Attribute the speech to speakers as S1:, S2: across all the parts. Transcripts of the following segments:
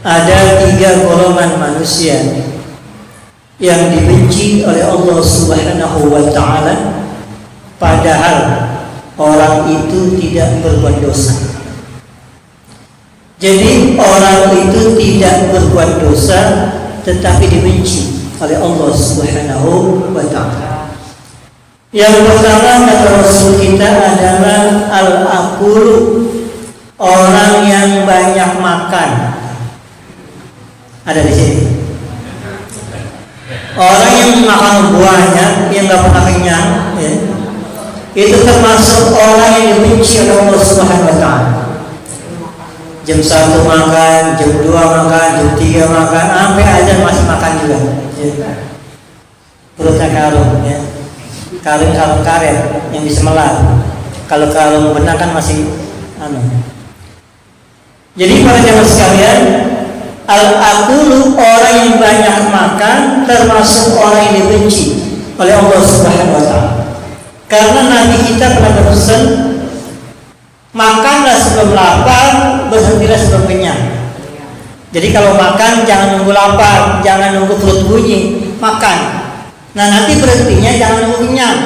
S1: ada 3 golongan manusia yang dibenci oleh Allah Subhanahu wa Ta'ala, padahal orang itu tidak berbuat dosa. Jadi orang itu tidak berbuat dosa tetapi dibenci oleh Allah Subhanahu wa Ta'ala. Yang pertama kata Rasul kita adalah al-akulu, orang yang banyak makan. Ada di sini. Orang yang makan banyak, yang nggak pernah kenyang, ya, itu termasuk orang yang dibenci oleh Allah Subhanahu wa Ta'ala. Jam 1 makan, jam 2 makan, jam 3 makan, sampai azan masih makan juga. Ya. Perutnya karung, ya. Karung karet yang bisa melar. Kalau karung benar kan masih Jadi para jamaah sekalian, al-akulu, orang yang banyak makan, termasuk orang yang dibenci oleh Allah Subhanahu wa Ta'ala. Karena Nabi kita pernah berpesan, makanlah sebelum lapar, berhentilah sebelum kenyang. Jadi kalau makan jangan nunggu lapar, jangan nunggu perut bunyi, makan. Nah nanti berhentinya jangan nunggu kenyang.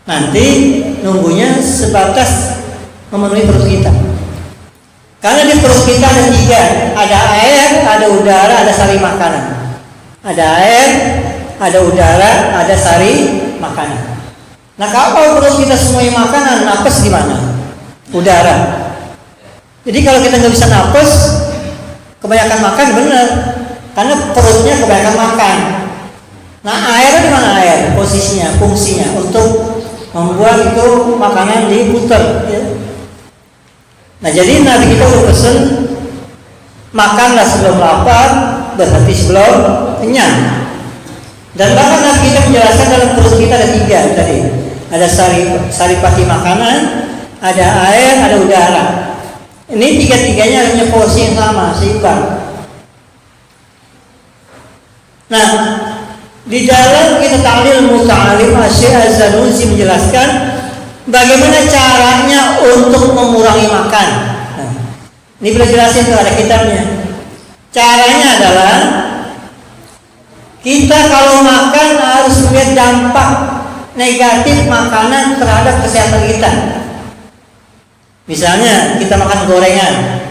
S1: Nanti nunggunya sebatas memenuhi perut kita. Karena di perut kita ada 3, ada air, ada udara, ada sari makanan. Ada air, ada udara, ada sari makanan. Nah kalau perut kita semuanya makanan, napas di mana? Udara. Jadi kalau kita nggak bisa napas, kebanyakan makan benar, karena perutnya kebanyakan makan. Nah air di mana air? Posisinya, fungsinya untuk membuat itu makanan diputar. Ya. Nah jadi Nabi kita berpesan, makanlah sebelum lapar, berhenti sebelum kenyang. Dan bahkan Nabi kita menjelaskan dalam perut kita ada 3 tadi. Ada saripati makanan, ada air, ada udara. Ini 3-tiganya punya porsi yang sama, seimbang. Nah, di dalam kita ta'lil muta'alim Syekh Az-Zanussi menjelaskan bagaimana caranya untuk mengurangi makan. Nah, ini boleh jelasin tuh, ada kitabnya. Caranya adalah kita kalau makan harus melihat dampak negatif makanan terhadap kesehatan kita. Misalnya kita makan gorengan.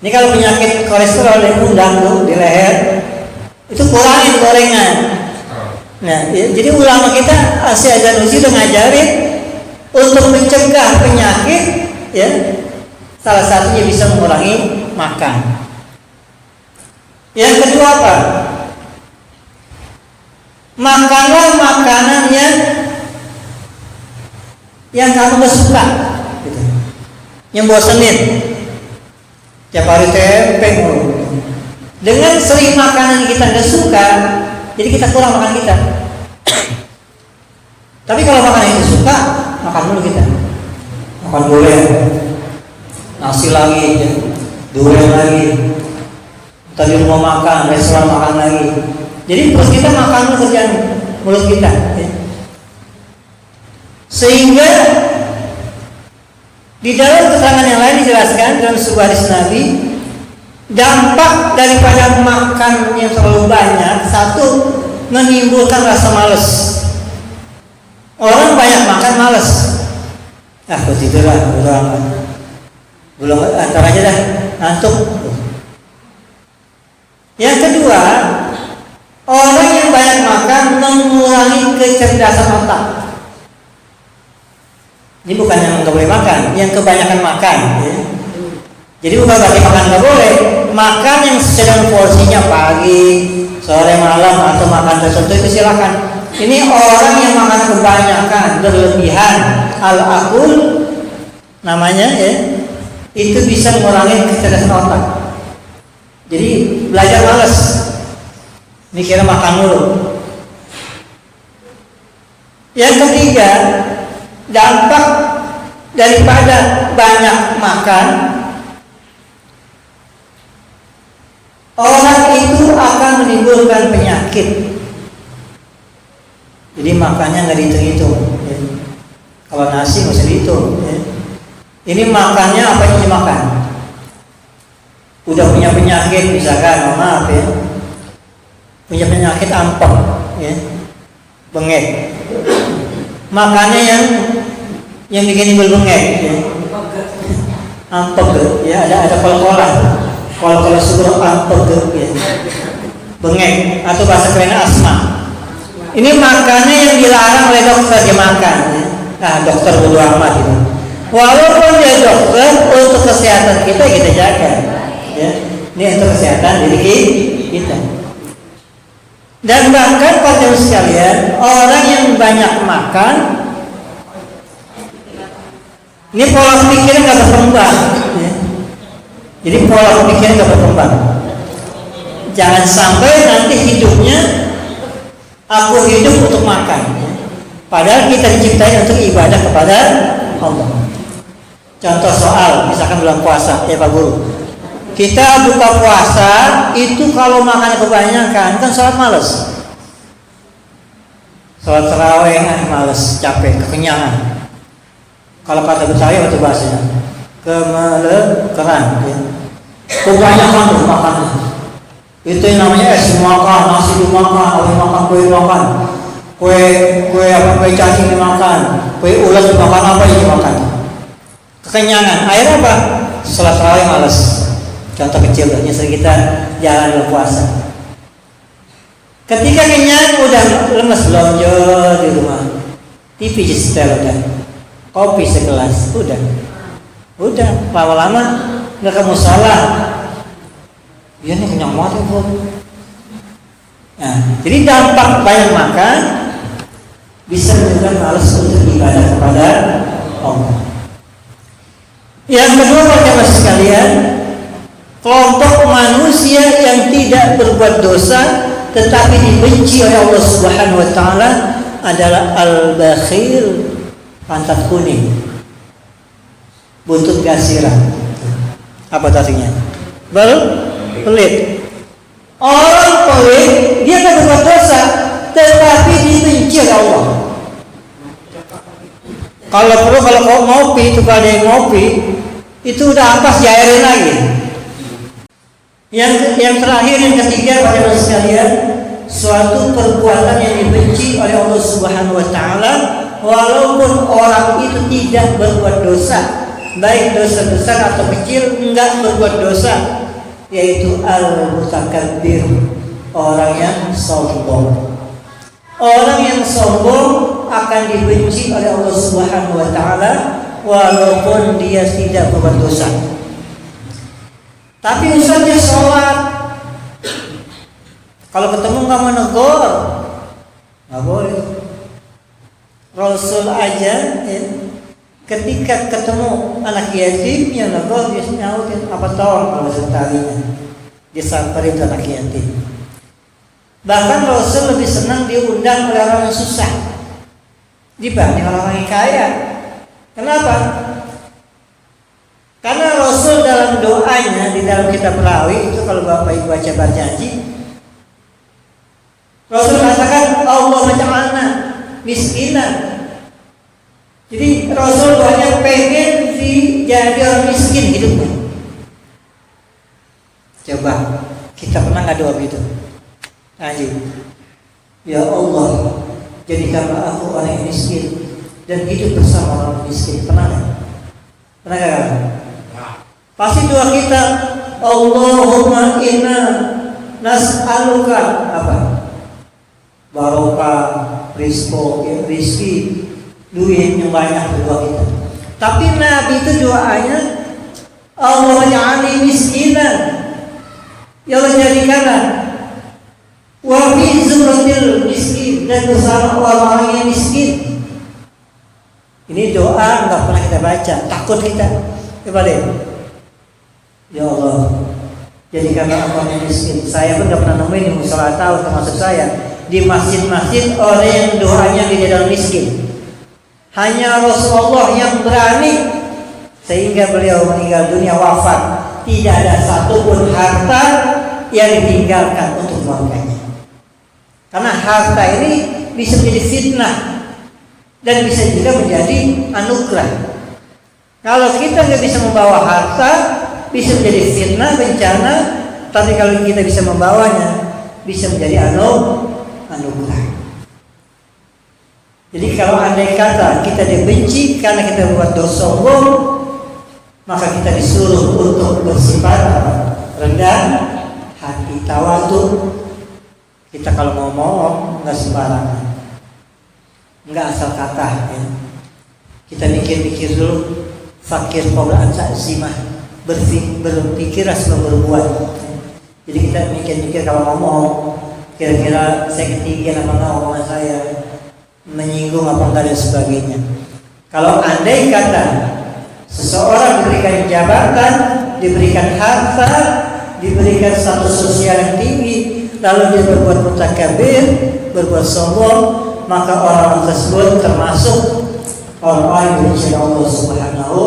S1: Ini kalau penyakit kolesterol yang undang tuh di leher, itu kurangin gorengan. Nah, jadi ulama kita Syekh Az-Zanussi udah ngajarin untuk mencegah penyakit, ya, salah satunya bisa mengurangi makan. Yang kedua apa? Makanlah makanan yang kamu gak suka, gitu. Yang bosenin, tiap hari tempe mulu. Dengan sering makanan kita gak suka, jadi kita kurang makan kita. Tapi kalau makanan itu suka, makan dulu kita. Makan durian, nasi lagi, ya. Durian lagi. Tadi rumah makan, restoran makan lagi. Jadi perut kita makan dulu kerjaan mulut kita, ya. Sehingga di dalam keterangan yang lain dijelaskan dalam sebuah hadis Nabi, dampak daripada makan yang terlalu banyak, satu, menimbulkan rasa malas. Orang banyak makan malas. Aku tidurlah, belum antar aja dah, ngantuk. Yang kedua, orang yang banyak makan mengurangi kecerdasan otak. Ini bukan yang nggak boleh makan, yang kebanyakan makan. Ya. Jadi bukan berarti makan nggak boleh. Makan yang sedang porsinya pagi, sore, malam atau makan tertentu itu silakan. Ini orang yang makan kebanyakan, berlebihan, al-akul namanya, ya, itu bisa mengurangi kecerdasan otak. Jadi belajar malas, mikirnya makan dulu. Yang ketiga, dampak daripada banyak makan, orang itu akan menimbulkan penyakit. Jadi makannya nggak dihitung-hitung, ya. Kalau nasi nggak usah dihitung, ya. Ini makannya apa yang dimakan. udah punya penyakit misalkan, maaf ya, punya penyakit ampek, ya, bengek, makannya yang bikin timbul bengek, ya. Ampek, ya, ada kol-kolan suruh ampek, ya. Bengek atau bahasa keren asma. Ini makannya yang dilarang oleh dokter dia makan, ya. Nah, dokter bodo amat itu. Walaupun dia dokter, untuk kesehatan kita jaga, ya. Ini untuk kesehatan diri kita. Dan bahkan pada sekalian, orang yang banyak makan, ini pola pikirnya nggak berkembang, ya. Jadi pola pikirnya nggak berkembang. Jangan sampai nanti hidupnya aku hidup untuk makan, ya. Padahal kita diciptakan untuk ibadah kepada Allah. Contoh soal, misalkan bulan puasa, ya Pak Guru. Kita buka puasa itu kalau makan kebanyakan kan sholat males. Sholat tarawih males, capek, kekenyangan. Kalau kata Betawi itu bahasanya kemelekeran, ya. Kebanyakan tuh makannya. Itu yang namanya dimakan, nasi dimakan, kue dimakan, kue cacing dimakan, kue ulat dimakan, apa yang dimakan. Kekenyangan. Akhirnya apa? Sholat tarawih males. Contoh kecil, sering kita jalan dalam puasa. Ketika kenyang udah lemes, belanja di rumah, TV setel udah, kopi segelas, udah lama-lama nggak kamu salah. Ya ini kenyang banget ya, nah, jadi dampak banyak makan bisa menyebabkan malas untuk ibadah kepada Allah. Yang kedua, Bapak sekalian, kelompok manusia yang tidak berbuat dosa tetapi dibenci oleh Allah Subhanahu wa taala adalah al-bakhil, pantat kuning, buntut gasiran. Apa artinya? Pelit. Orang pelit dia tak berbuat dosa tetapi dibenci oleh Allah. Kalau ngopi itu, kalau ada yang ngopi itu udah ampas diairin lagi. Yang terakhir, yang ketiga, pada sekalian, suatu perbuatan yang dibenci oleh Allah Subhanahu wa taala walaupun orang itu tidak berbuat dosa, baik dosa besar atau kecil, enggak berbuat dosa, yaitu al-mutakabbir, orang yang sombong. Orang yang sombong akan dibenci oleh Allah Subhanahu wa taala walaupun dia tidak berbuat dosa. Tapi ustaznya sholat, kalau ketemu nggak menegur, nggak boleh. Rasul aja, ya, ketika ketemu anak yatim yang negur, dia nyautin apa tolong kalau setalinya, disamperin ke anak yatim. Bahkan Rasul lebih senang diundang oleh orang yang susah dibanding orang yang kaya. Kenapa? Karena Rasul dalam doanya di dalam kitab Rawi itu, kalau Bapak Ibu baca berjanji, Rasul katakan Allah ja'alna miskinan. Jadi Rasul doanya pengen jadi orang miskin hidupnya. Coba kita pernah nggak doa begitu? Aji, ya Allah, jadikanlah aku orang yang miskin dan hidup bersama orang miskin. Pernah nggak? Pernah nggak? Pasti doa kita, Allahumma inna nas'aluka apa? Barokah, rizki, duit yang banyak doa kita. Tapi Nabi itu doanya, Allah ja'alni miskinan, ya Allah jadikanlah wa fi zumratil miskin, dan bersama orang yang miskin. Ini doa nggak pernah kita baca, takut kita. Coba deh, ya Allah, jadikanlah aku yang miskin. Saya pun nggak pernah nemuin di musola, tahu termasuk saya di masjid-masjid orang yang doanya di dalam miskin. Hanya Rasulullah yang berani sehingga beliau meninggal dunia, wafat, tidak ada satupun harta yang ditinggalkan untuk keluarganya. Karena harta ini bisa menjadi fitnah dan bisa juga menjadi anugerah. Kalau kita nggak bisa membawa harta, bisa menjadi fitnah, bencana, tapi kalau kita bisa membawanya, bisa menjadi anugerah. Jadi kalau andai kata kita dibenci karena kita buat dosa sombong, maka kita disuruh untuk bersifat rendah hati, tawadhu. Kita kalau ngomong nggak sembarangan, nggak asal kata ya. Kita mikir-mikir dulu, fakir qaulan ta'zimah, berpikir sebelum berbuat. Jadi kita mikir-mikir kalau ngomong, kira-kira saya ketinggian apa enggak omongan saya, menyinggung apa enggak dan sebagainya. Kalau andai kata seseorang diberikan jabatan, diberikan harta, diberikan status sosial yang tinggi, lalu dia berbuat mutakabir, berbuat sombong, maka orang tersebut termasuk orang-orang yang dibenci Allah Subhanahu